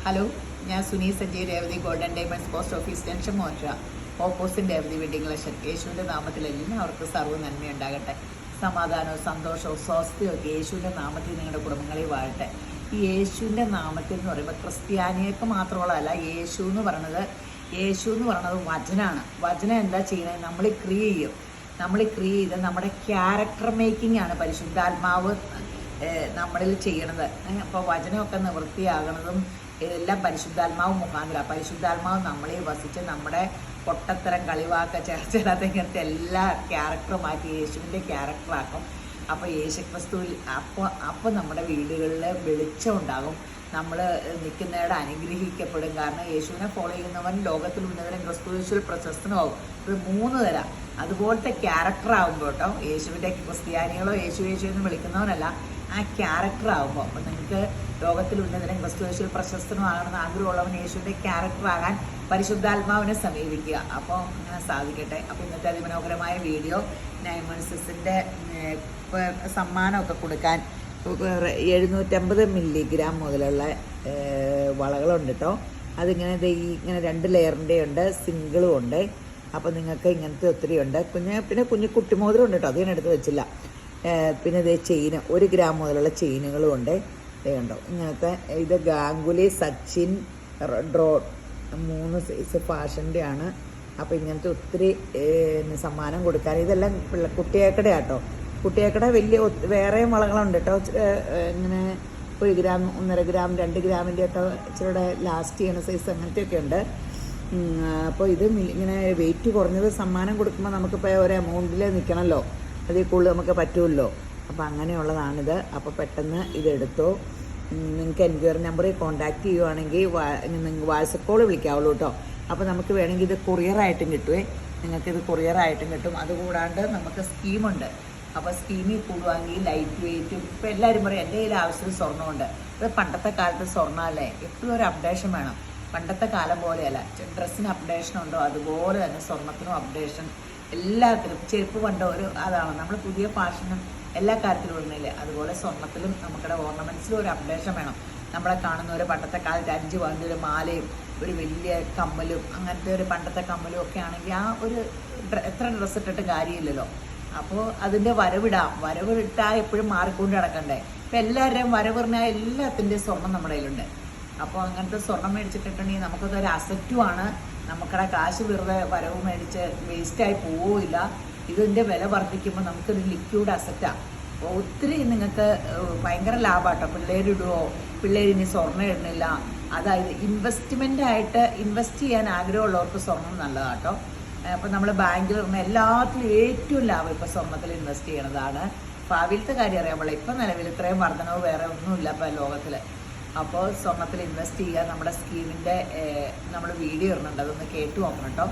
Hello, ഞാൻ Suni Sanjay Revathi golden diamonds post office junction മോത്ര opposite Revathi wedding collection. യേശുവിൻ്റെ നാമത്തിൽ എല്ലാവർക്കും സർവ്വ നന്മയുണ്ടാകട്ടെ. സമാധാനവും സന്തോഷവും സ്വാസ്ഥ്യവും ഒക്കെ യേശുവിൻ്റെ നാമത്തിൽ നിങ്ങളുടെ കുടുംബങ്ങളിൽ വാഴട്ടെ. ഈ യേശുവിൻ്റെ നാമത്തിൽ എന്ന് പറയുമ്പോൾ ക്രിസ്ത്യാനികൾക്ക് മാത്രമുള്ളതല്ല. യേശു എന്ന് പറയുന്നത് വചനമാണ്. വചനം എന്താ ചെയ്യുന്നത്? നമ്മൾ ക്രിയ ചെയ്ത് നമ്മുടെ ക്യാരക്ടർ മേക്കിംഗ് ആണ് പരിശുദ്ധാത്മാവ് നമ്മളിൽ ചെയ്യണത്. അപ്പോൾ വചനമൊക്കെ നിവൃത്തിയാകണതും എല്ലാം പരിശുദ്ധാത്മാവ് മുഖാന്തര. പരിശുദ്ധാത്മാവ് നമ്മളെ വസിച്ച് നമ്മുടെ പൊട്ടത്തരം കളിവാക്ക ചേർച്ചയില്ലാത്ത ഇങ്ങനത്തെ എല്ലാ ക്യാരക്ടറും മാറ്റി യേശുവിൻ്റെ ക്യാരക്ടറാക്കും. അപ്പോൾ യേശുക്രിസ്തുവിൽ അപ്പോൾ നമ്മുടെ വീടുകളിൽ വെളിച്ചം ഉണ്ടാകും. നമ്മൾ നിൽക്കുന്നവരുടെ അനുഗ്രഹിക്കപ്പെടും. കാരണം യേശുവിനെ ഫോളോ ചെയ്യുന്നവൻ ലോകത്തിൽ ഉന്നതനും ക്രിസ്തുയേശുവിൽ പ്രശസ്തനുമാകും. ഇത് 3 തരം അതുപോലത്തെ ക്യാരക്ടർ ആകുമ്പോൾ കേട്ടോ. യേശുവിൻ്റെ ക്രിസ്ത്യാനികളോ യേശു എന്ന് വിളിക്കുന്നവനല്ല, ആ ക്യാരക്ടർ ആകുമ്പോൾ. അപ്പോൾ നിങ്ങൾക്ക് ലോകത്തിൽ ഉന്നതനും ക്രിസ്തുയേശുവിൽ പ്രശസ്തനുമാകണമെന്ന് ആഗ്രഹമുള്ളവൻ യേശുവിൻ്റെ ക്യാരക്ടറാകാൻ പരിശുദ്ധാത്മാവിനെ സമീപിക്കുക. അപ്പോൾ അങ്ങനെ സാധിക്കട്ടെ. അപ്പോൾ ഇന്നത്തെ അതിമനോഹരമായ വീഡിയോ ഡയമണ്ട്സിൻ്റെ സമ്മാനമൊക്കെ കൊടുക്കാൻ 750 മില്ലിഗ്രാം മുതലുള്ള വളകളുണ്ട് കേട്ടോ. അതിങ്ങനെ ഇങ്ങനെ 2 ലെയറിൻ്റെ ഉണ്ട്, സിംഗിളും ഉണ്ട്. അപ്പോൾ നിങ്ങൾക്ക് ഇങ്ങനത്തെ ഒത്തിരി ഉണ്ട്. പിന്നെ കുഞ്ഞു കുട്ടിമോതിരം ഉണ്ട് കേട്ടോ, അത് ഞാൻ എടുത്ത് വെച്ചില്ല. പിന്നെ ഇതേ ചെയിന് 1 ഗ്രാം മുതലുള്ള ചെയിനുകളും ഉണ്ട്. ഇതുണ്ടോ ഇങ്ങനത്തെ. ഇത് ഗാംഗുലി, സച്ചിൻ, റോഡ് 3 സൈസ് ഫാഷൻ്റെ ആണ്. അപ്പോൾ ഇങ്ങനത്തെ ഒത്തിരി സമ്മാനം കൊടുക്കാൻ. ഇതെല്ലാം കുട്ടിയേക്കടെ ആട്ടോ. കുട്ടിയേക്കടെ വലിയ വേറെ വളകളുണ്ട് കേട്ടോ. ഇങ്ങനെ 1 ഗ്രാം, 1.5 ഗ്രാം, 2 ഗ്രാമിൻ്റെ ഒക്കെ ഇച്ചിരിയുടെ ലാസ്റ്റ് ചെയ്യണ സൈസ് അങ്ങനത്തെയൊക്കെ ഉണ്ട്. അപ്പോൾ ഇത് ഇങ്ങനെ വെയിറ്റ് കുറഞ്ഞത് സമ്മാനം കൊടുക്കുമ്പോൾ നമുക്കിപ്പോൾ ഒരു എമൗണ്ടിൽ നിൽക്കണമല്ലോ, അതിൽ കൂടുതൽ നമുക്ക് പറ്റുമല്ലോ. അപ്പോൾ അങ്ങനെയുള്ളതാണിത്. അപ്പോൾ പെട്ടെന്ന് ഇതെടുത്തോ. നിങ്ങൾക്ക് എൻക്വയറി നമ്പറിൽ കോൺടാക്റ്റ് ചെയ്യുവാണെങ്കിൽ നിങ്ങൾക്ക് വാട്സപ്പ് കോൾ വിളിക്കാവുള്ളൂ കേട്ടോ. അപ്പോൾ നമുക്ക് വേണമെങ്കിൽ ഇത് കൊറിയറായിട്ടും കിട്ടുമേ. നിങ്ങൾക്കിത് കൊറിയറായിട്ടും കിട്ടും. അതുകൂടാണ്ട് നമുക്ക് സ്കീമുണ്ട്. അപ്പോൾ സ്കീമിൽ കൂടുവാണെങ്കിൽ ലൈറ്റ് വെയിറ്റും. ഇപ്പോൾ എല്ലാവരും പറയും എൻ്റെ കയ്യിൽ ആവശ്യത്തിന് സ്വർണ്ണമുണ്ട്. ഇത് പണ്ടത്തെ കാലത്ത് സ്വർണ്ണമല്ലേ, എപ്പോഴും ഒരു അപ്ഡേഷൻ വേണം. പണ്ടത്തെ കാലം പോലെയല്ല. ഡ്രസ്സിന് അപ്ഡേഷൻ ഉണ്ടോ അതുപോലെ തന്നെ സ്വർണ്ണത്തിനും അപ്ഡേഷൻ. എല്ലാത്തിനും ചെരുപ്പ് കണ്ടോ അതാണ് നമ്മൾ പുതിയ ഫാഷനും എല്ലാ കാര്യത്തിലും ഇടുന്നില്ലേ, അതുപോലെ സ്വർണ്ണത്തിലും നമുക്കിടെ ഓർണമെൻറ്റ്സിലും ഒരു അപ്ഡേഷൻ വേണം. നമ്മളെ കാണുന്നവർ പണ്ടത്തെ കാലത്ത് 5 പവൻ്റെ ഒരു മാലയും ഒരു വലിയ കമ്മലും അങ്ങനത്തെ ഒരു പണ്ടത്തെ കമ്മലും ഒക്കെ ആണെങ്കിൽ ആ ഒരു എത്ര ഡ്രസ്സ് ഇട്ടിട്ട് കാര്യമില്ലല്ലോ. അപ്പോൾ അതിൻ്റെ വരവിട്ടാൽ എപ്പോഴും മാറിക്കൊണ്ട് കിടക്കണ്ടേ. ഇപ്പം എല്ലാവരുടെയും വരവിറിഞ്ഞാൽ എല്ലാത്തിൻ്റെയും സ്വർണം നമ്മുടെ കയ്യിലുണ്ട്. അപ്പോൾ അങ്ങനത്തെ സ്വർണം മേടിച്ചിട്ടുണ്ടെങ്കിൽ നമുക്കതൊരു അസറ്റുമാണ്. നമുക്കടെ കാശ് വെറുതെ വരവ് മേടിച്ച് വേസ്റ്റായി പോവില്ല. ഇതിൻ്റെ വില വർദ്ധിക്കുമ്പോൾ നമുക്കൊരു ലിക്വിഡ് അസറ്റാണ്. അപ്പോൾ ഒത്തിരി നിങ്ങൾക്ക് ഭയങ്കര ലാഭമാട്ടോ. പിള്ളേരിനി സ്വർണ്ണം ഇടുന്നില്ല. അതായത് ഇൻവെസ്റ്റ്മെൻ്റായിട്ട് ഇൻവെസ്റ്റ് ചെയ്യാൻ ആഗ്രഹമുള്ളവർക്ക് സ്വർണ്ണം നല്ലതാട്ടോ. അപ്പോൾ നമ്മൾ ബാങ്കിൽ ഇടുന്ന എല്ലാത്തിലും ഏറ്റവും ലാഭം ഇപ്പോൾ സ്വർണ്ണത്തിൽ ഇൻവെസ്റ്റ് ചെയ്യണതാണ്. ഭാവിയിലത്തെ കാര്യം അറിയാൻ ഇപ്പം നിലവിൽ ഇത്രയും വർധനവ് വേറെ ഒന്നുമില്ല ഇപ്പോൾ ലോകത്തിൽ. അപ്പോൾ സ്വർണ്ണത്തിൽ ഇൻവെസ്റ്റ് ചെയ്യുക. നമ്മുടെ സ്കീമിൻ്റെ നമ്മൾ വീഡിയോ ഇടുന്നുണ്ട്, അതൊന്ന് കേട്ട് നോക്കണം കേട്ടോ.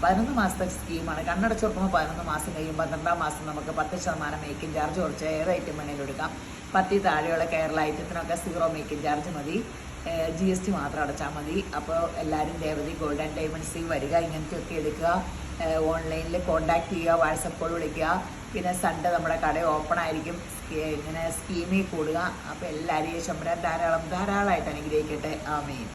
11 മാസത്തെ സ്കീമാണ്. കണ്ണടച്ച് നോക്കുമ്പോൾ 11 മാസം കഴിയുമ്പോൾ 12-ാം മാസം നമുക്ക് 10% മേക്കിംഗ് ചാർജ് കുറച്ച് ഏത് ഐറ്റം വേണേലും എടുക്കാം. 10 താഴെയുള്ള കേരള ഐറ്റത്തിനൊക്കെ 0 മേക്കിംഗ് ചാർജ് മതി. GST മാത്രം അടച്ചാൽ മതി. അപ്പോൾ എല്ലാവരും രേവതി ഗോൾഡൻ ഡയമണ്ട്സിൽ വരിക, ഇങ്ങനത്തെയൊക്കെ എടുക്കുക. ഓൺലൈനിൽ കോൺടാക്റ്റ് ചെയ്യുക, വാട്സപ്പ് കോൾ വിളിക്കുക. പിന്നെ സൺഡേ നമ്മുടെ കട ഓപ്പൺ ആയിരിക്കും. ഇങ്ങനെ സ്കീമിൽ കൂടുക. അപ്പോൾ എല്ലാവരെയും ശമ്പരം ധാരാളമായിട്ട് അനുഗ്രഹിക്കട്ടെ. ആമേൻ.